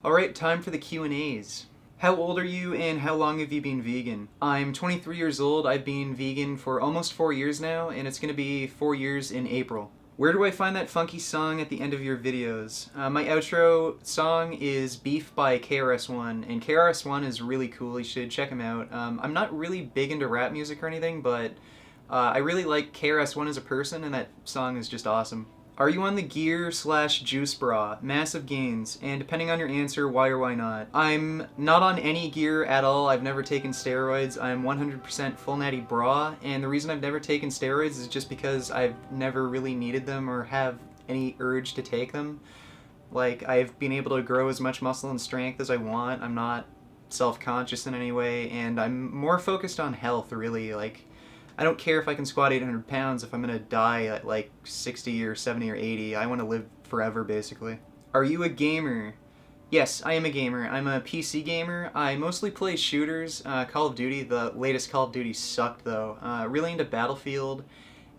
Alright, time for the Q&As. How old are you and how long have you been vegan? I'm 23 years old, I've been vegan for almost 4 years now, and it's gonna be 4 years in April. Where do I find that funky song at the end of your videos? My outro song is Beef by KRS-One, and KRS-One is really cool, you should check him out. I'm not really big into rap music or anything, but I really like KRS-One as a person, and that song is just awesome. Are you on the gear/juice bra? Massive gains, and depending on your answer, why or why not? I'm not on any gear at all. I've never taken steroids. I'm 100% full natty bra, and the reason I've never taken steroids is just because I've never really needed them or have any urge to take them. Like, I've been able to grow as much muscle and strength as I want. I'm not self-conscious in any way, and I'm more focused on health, really. Like, I don't care if I can squat 800 pounds if I'm gonna die at like 60 or 70 or 80. I want to live forever, basically. Are you a gamer? Yes, I am a gamer. I'm a PC gamer. I mostly play shooters. Call of Duty, the latest Call of Duty sucked though. Really into Battlefield,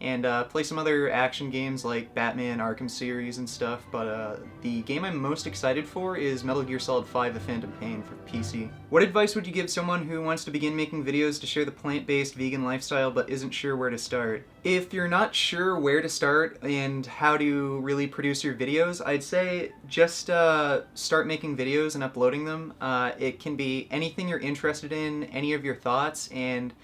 and play some other action games like Batman, Arkham series and stuff, but the game I'm most excited for is Metal Gear Solid 5: The Phantom Pain for PC. What advice would you give someone who wants to begin making videos to share the plant-based vegan lifestyle but isn't sure where to start? If you're not sure where to start and how to really produce your videos, I'd say just start making videos and uploading them. It can be anything you're interested in, any of your thoughts, and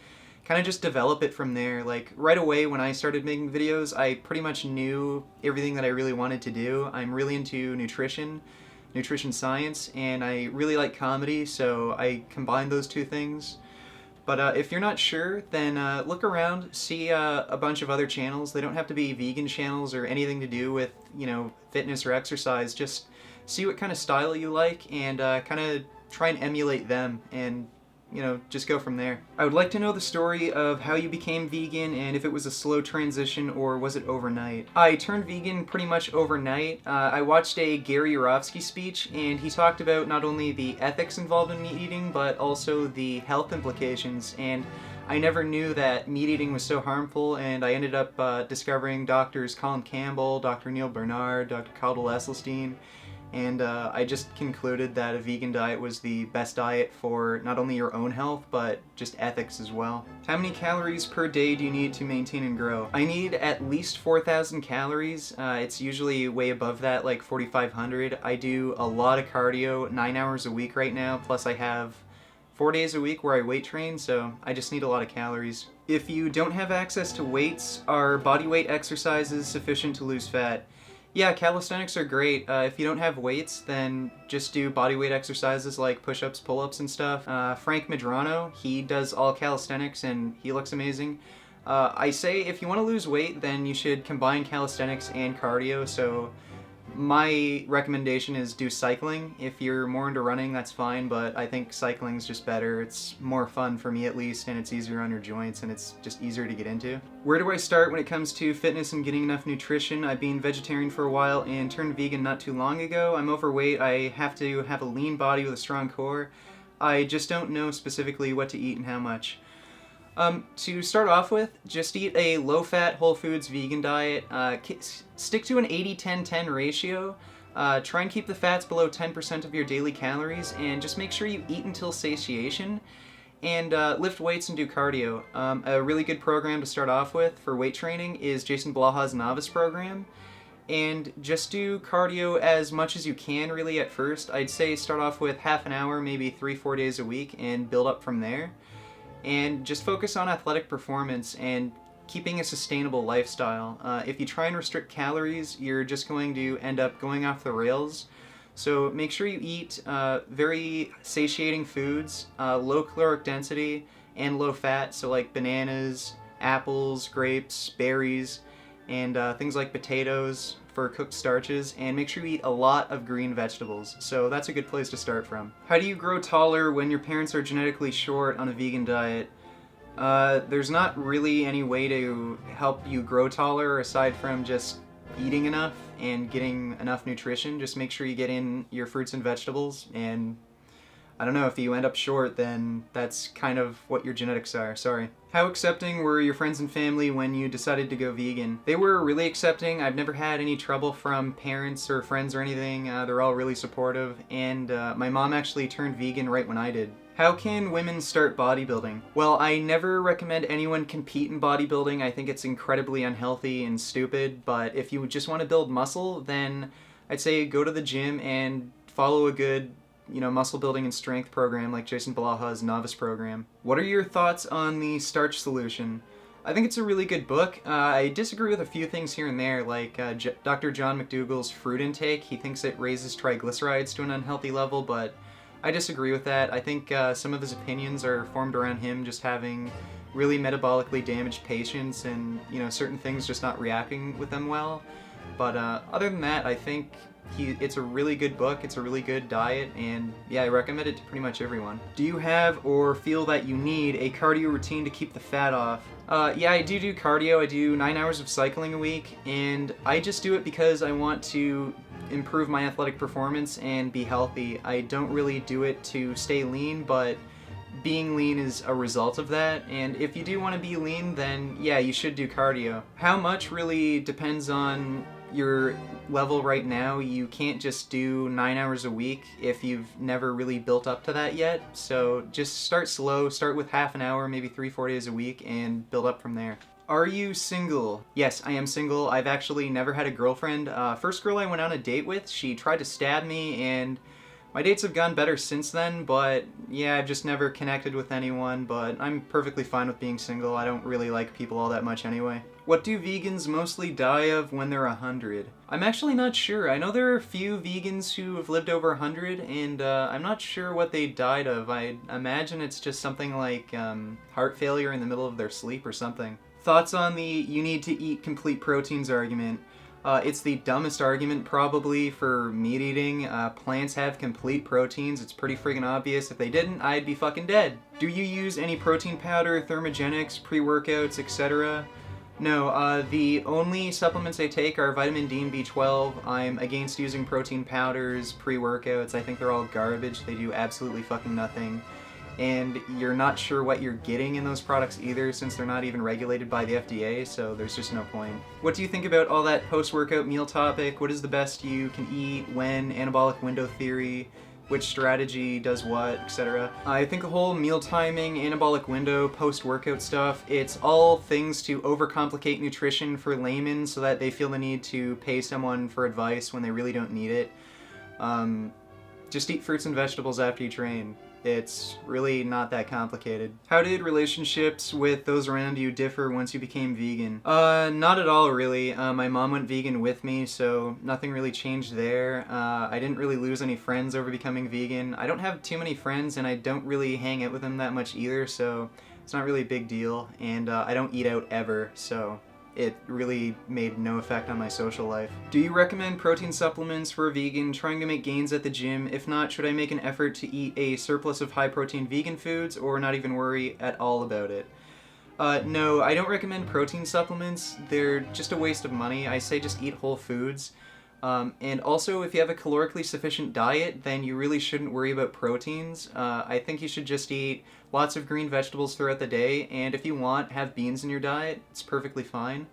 kind of just develop it from there. Like, right away when I started making videos, I pretty much knew everything that I really wanted to do. I'm really into nutrition science, and I really like comedy, so I combined those two things. But if you're not sure, then look around, see a bunch of other channels. They don't have to be vegan channels or anything to do with, fitness or exercise. Just see what kind of style you like and kind of try and emulate them, and just go from there. I would like to know the story of how you became vegan and if it was a slow transition or was it overnight. I turned vegan pretty much overnight. I watched a Gary Yourofsky speech, and he talked about not only the ethics involved in meat eating but also the health implications, and I never knew that meat eating was so harmful, and I ended up discovering Drs. Colin Campbell, Dr. Neil Bernard, Dr. Caldwell Esselstyn, and I just concluded that a vegan diet was the best diet for not only your own health, but just ethics as well. How many calories per day do you need to maintain and grow? I need at least 4,000 calories. It's usually way above that, like 4,500. I do a lot of cardio, 9 hours a week right now, plus I have 4 days a week where I weight train, so I just need a lot of calories. If you don't have access to weights, are body weight exercises sufficient to lose fat? Yeah, calisthenics are great. If you don't have weights, then just do bodyweight exercises like push-ups, pull-ups, and stuff. Frank Medrano, he does all calisthenics and he looks amazing. I say if you want to lose weight, then you should combine calisthenics and cardio, so my recommendation is do cycling. If you're more into running, that's fine, but I think cycling is just better. It's more fun for me at least, and it's easier on your joints, and it's just easier to get into. Where do I start when it comes to fitness and getting enough nutrition? I've been vegetarian for a while and turned vegan not too long ago. I'm overweight. I have to have a lean body with a strong core. I just don't know specifically what to eat and how much. To start off with, just eat a low-fat, whole foods vegan diet. Stick to an 80-10-10 ratio. Try and keep the fats below 10% of your daily calories, and just make sure you eat until satiation, and lift weights and do cardio. A really good program to start off with for weight training is Jason Blaha's Novice program. And just do cardio as much as you can really at first. I'd say start off with half an hour, maybe 3-4 days a week, and build up from there. And just focus on athletic performance and keeping a sustainable lifestyle. If you try and restrict calories, you're just going to end up going off the rails. So make sure you eat very satiating foods, low caloric density, and low fat, so like bananas, apples, grapes, berries, and things like potatoes for cooked starches, and make sure you eat a lot of green vegetables. So that's a good place to start from. How do you grow taller when your parents are genetically short on a vegan diet? There's not really any way to help you grow taller aside from just eating enough and getting enough nutrition. Just make sure you get in your fruits and vegetables, and I don't know, if you end up short, then that's kind of what your genetics are, sorry. How accepting were your friends and family when you decided to go vegan? They were really accepting. I've never had any trouble from parents or friends or anything. They're all really supportive, and my mom actually turned vegan right when I did. How can women start bodybuilding? Well, I never recommend anyone compete in bodybuilding. I think it's incredibly unhealthy and stupid, but if you just want to build muscle, then I'd say go to the gym and follow a good muscle building and strength program like Jason Blaha's novice program. What are your thoughts on the starch solution? I think it's a really good book. I disagree with a few things here and there, like Dr. John McDougall's fruit intake. He thinks it raises triglycerides to an unhealthy level, but I disagree with that. I think some of his opinions are formed around him just having really metabolically damaged patients and, certain things just not reacting with them well. But other than that, I think it's a really good book, it's a really good diet, and yeah, I recommend it to pretty much everyone. Do you have or feel that you need a cardio routine to keep the fat off? Yeah, I do cardio. I do 9 hours of cycling a week, and I just do it because I want to improve my athletic performance and be healthy. I don't really do it to stay lean, but being lean is a result of that, and if you do want to be lean, then yeah, you should do cardio. How much really depends on your level right now. You can't just do 9 hours a week if you've never really built up to that yet, so just start slow, start with half an hour, maybe 3-4 days a week, and build up from there. Are you single? Yes, I am single. I've actually never had a girlfriend. First girl I went on a date with, she tried to stab me, and my dates have gone better since then, but yeah, I've just never connected with anyone, but I'm perfectly fine with being single. I don't really like people all that much anyway. What do vegans mostly die of when they're 100? I'm actually not sure. I know there are a few vegans who have lived over 100, and I'm not sure what they died of. I imagine it's just something like heart failure in the middle of their sleep or something. Thoughts on the you need to eat complete proteins argument? It's the dumbest argument probably for meat eating. Plants have complete proteins. It's pretty friggin' obvious. If they didn't, I'd be fucking dead. Do you use any protein powder, thermogenics, pre-workouts, etc.? No, the only supplements I take are vitamin D and B12. I'm against using protein powders, pre-workouts. I think they're all garbage. They do absolutely fucking nothing. And you're not sure what you're getting in those products either, since they're not even regulated by the FDA, so there's just no point. What do you think about all that post-workout meal topic? What is the best you can eat, when, anabolic window theory, which strategy does what, etc.? I think the whole meal timing, anabolic window, post-workout stuff, it's all things to overcomplicate nutrition for laymen so that they feel the need to pay someone for advice when they really don't need it. Just eat fruits and vegetables after you train. It's really not that complicated. How did relationships with those around you differ once you became vegan? Not at all, really. My mom went vegan with me, so nothing really changed there. I didn't really lose any friends over becoming vegan. I don't have too many friends, and I don't really hang out with them that much either, so it's not really a big deal. And I don't eat out ever, so it really made no effect on my social life. Do you recommend protein supplements for a vegan trying to make gains at the gym? If not, should I make an effort to eat a surplus of high-protein vegan foods or not even worry at all about it? No, I don't recommend protein supplements. They're just a waste of money. I say just eat whole foods. And also, if you have a calorically sufficient diet, then you really shouldn't worry about proteins. I think you should just eat lots of green vegetables throughout the day, and if you want, have beans in your diet. It's perfectly fine.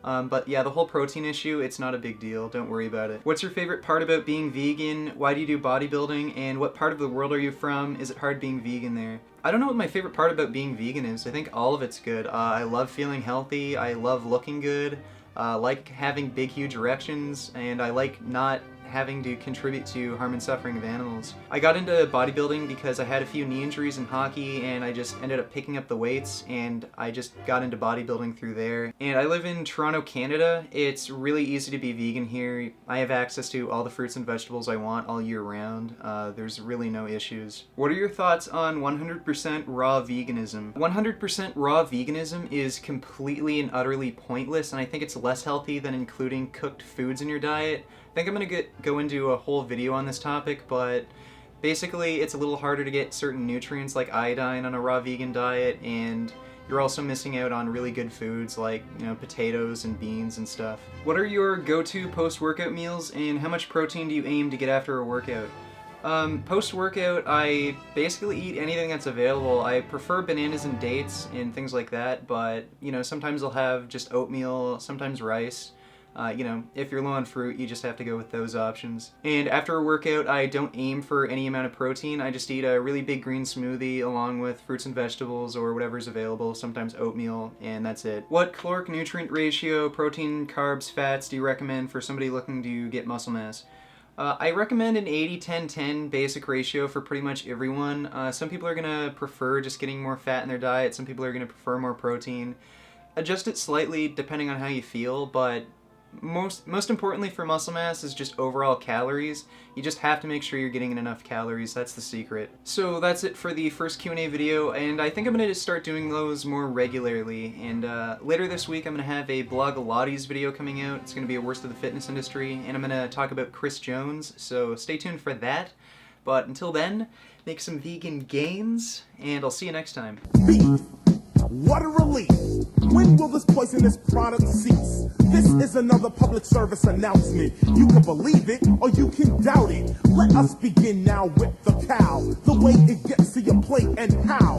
But yeah, the whole protein issue, it's not a big deal. Don't worry about it. What's your favorite part about being vegan? Why do you do bodybuilding? And what part of the world are you from? Is it hard being vegan there? I don't know what my favorite part about being vegan is. I think all of it's good. I love feeling healthy. I love looking good. Like having big, huge erections, and I like not having to contribute to harm and suffering of animals. I got into bodybuilding because I had a few knee injuries in hockey, and I just ended up picking up the weights, and I just got into bodybuilding through there. And I live in Toronto, Canada. It's really easy to be vegan here. I have access to all the fruits and vegetables I want all year round. There's really no issues. What are your thoughts on 100% raw veganism? 100% raw veganism is completely and utterly pointless, and I think it's less healthy than including cooked foods in your diet. I think I'm going to go into a whole video on this topic, but basically it's a little harder to get certain nutrients like iodine on a raw vegan diet, and you're also missing out on really good foods like, potatoes and beans and stuff. What are your go-to post-workout meals, and how much protein do you aim to get after a workout? Post-workout, I basically eat anything that's available. I prefer bananas and dates and things like that, but, you know, sometimes I'll have just oatmeal, sometimes rice. You know, if you're low on fruit, you just have to go with those options. And after a workout, I don't aim for any amount of protein. I just eat a really big green smoothie along with fruits and vegetables or whatever's available, sometimes oatmeal, and that's it. What caloric nutrient ratio, protein, carbs, fats do you recommend for somebody looking to get muscle mass? I recommend an 80-10-10 basic ratio for pretty much everyone. Some people are going to prefer just getting more fat in their diet. Some people are going to prefer more protein. Adjust it slightly depending on how you feel, but most importantly for muscle mass is just overall calories. You just have to make sure you're getting in enough calories. That's the secret. So that's it for the first Q&A video, and I think I'm going to start doing those more regularly. And later this week I'm going to have a Blogilates video coming out. It's going to be a worst of the fitness industry, and I'm going to talk about Chris Jones, so stay tuned for that. But until then, make some vegan gains, and I'll see you next time. What a relief! When will this poisonous product cease? This is another public service announcement. You can believe it or you can doubt it. Let us begin now with the cow. The way it gets to your plate and how.